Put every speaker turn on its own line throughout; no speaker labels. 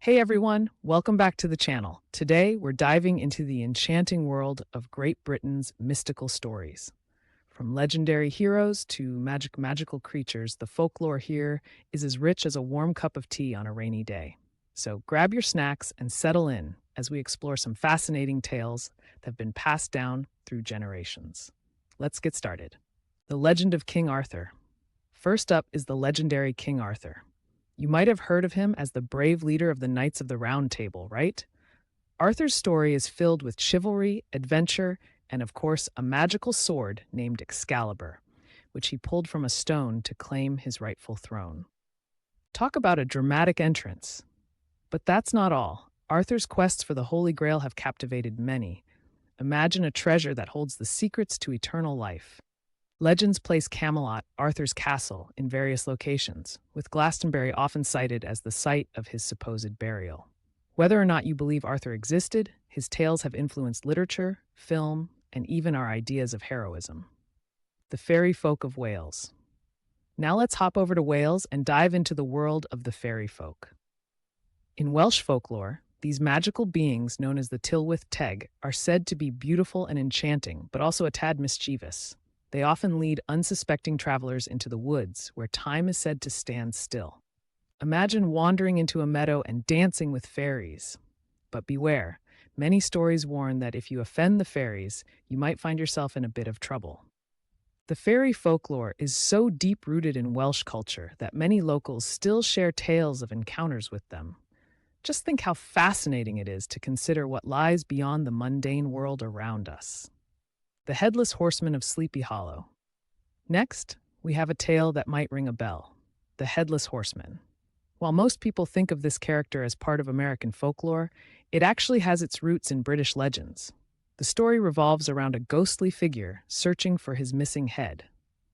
Hey everyone, welcome back to the channel. Today we're diving into the enchanting world of Great Britain's mystical stories. From legendary heroes to magical creatures, the folklore here is as rich as a warm cup of tea on a rainy day. So grab your snacks and settle in as we explore some fascinating tales that have been passed down through generations. Let's get started. The legend of King Arthur. First up is the legendary King Arthur. You might have heard of him as the brave leader of the Knights of the Round Table, right? Arthur's story is filled with chivalry, adventure, and of course, a magical sword named Excalibur, which he pulled from a stone to claim his rightful throne. Talk about a dramatic entrance. But that's not all. Arthur's quests for the Holy Grail have captivated many. Imagine a treasure that holds the secrets to eternal life. Legends place Camelot, Arthur's castle, in various locations, with Glastonbury often cited as the site of his supposed burial. Whether or not you believe Arthur existed, his tales have influenced literature, film, and even our ideas of heroism. The fairy folk of Wales. Now let's hop over to Wales and dive into the world of the fairy folk. In Welsh folklore, these magical beings known as the Tylwyth Teg are said to be beautiful and enchanting, but also a tad mischievous. They often lead unsuspecting travelers into the woods, where time is said to stand still. Imagine wandering into a meadow and dancing with fairies. But beware, many stories warn that if you offend the fairies, you might find yourself in a bit of trouble. The fairy folklore is so deep-rooted in Welsh culture that many locals still share tales of encounters with them. Just think how fascinating it is to consider what lies beyond the mundane world around us. The Headless Horseman of Sleepy Hollow. Next, we have a tale that might ring a bell. The Headless Horseman. While most people think of this character as part of American folklore, it actually has its roots in British legends. The story revolves around a ghostly figure searching for his missing head.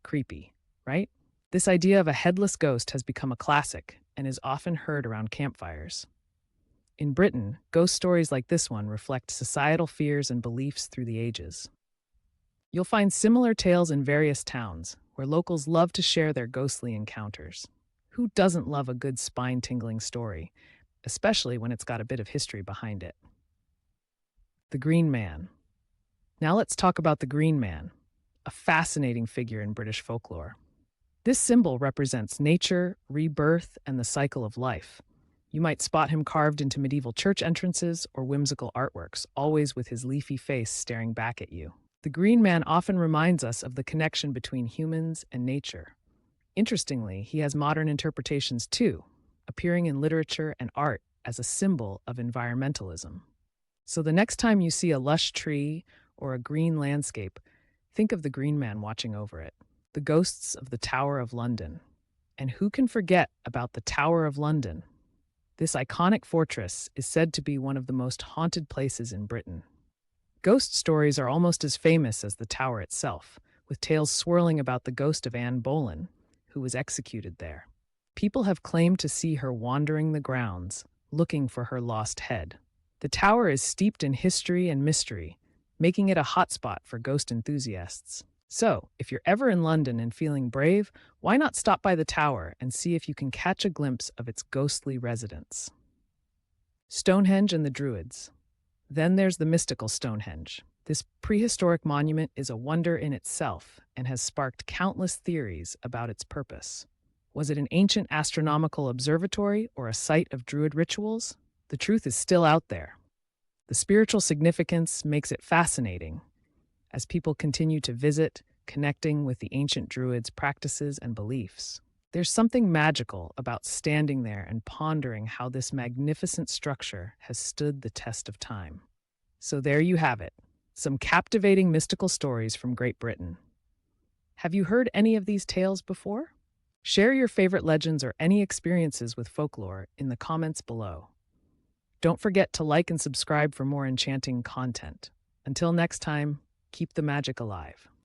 Creepy, right? This idea of a headless ghost has become a classic and is often heard around campfires. In Britain, ghost stories like this one reflect societal fears and beliefs through the ages. You'll find similar tales in various towns, where locals love to share their ghostly encounters. Who doesn't love a good spine-tingling story, especially when it's got a bit of history behind it? The Green Man. Now let's talk about the Green Man, a fascinating figure in British folklore. This symbol represents nature, rebirth, and the cycle of life. You might spot him carved into medieval church entrances or whimsical artworks, always with his leafy face staring back at you. The Green Man often reminds us of the connection between humans and nature. Interestingly, he has modern interpretations too, appearing in literature and art as a symbol of environmentalism. So the next time you see a lush tree or a green landscape, think of the Green Man watching over it. The ghosts of the Tower of London. And who can forget about the Tower of London? This iconic fortress is said to be one of the most haunted places in Britain. Ghost stories are almost as famous as the tower itself, with tales swirling about the ghost of Anne Boleyn, who was executed there. People have claimed to see her wandering the grounds, looking for her lost head. The tower is steeped in history and mystery, making it a hotspot for ghost enthusiasts. So, if you're ever in London and feeling brave, why not stop by the tower and see if you can catch a glimpse of its ghostly residents? Stonehenge and the Druids. Then there's the mystical Stonehenge. This prehistoric monument is a wonder in itself and has sparked countless theories about its purpose. Was it an ancient astronomical observatory or a site of Druid rituals? The truth is still out there. The spiritual significance makes it fascinating as people continue to visit, connecting with the ancient Druids' practices and beliefs. There's something magical about standing there and pondering how this magnificent structure has stood the test of time. So there you have it, some captivating mystical stories from Great Britain. Have you heard any of these tales before? Share your favorite legends or any experiences with folklore in the comments below. Don't forget to like and subscribe for more enchanting content. Until next time, keep the magic alive.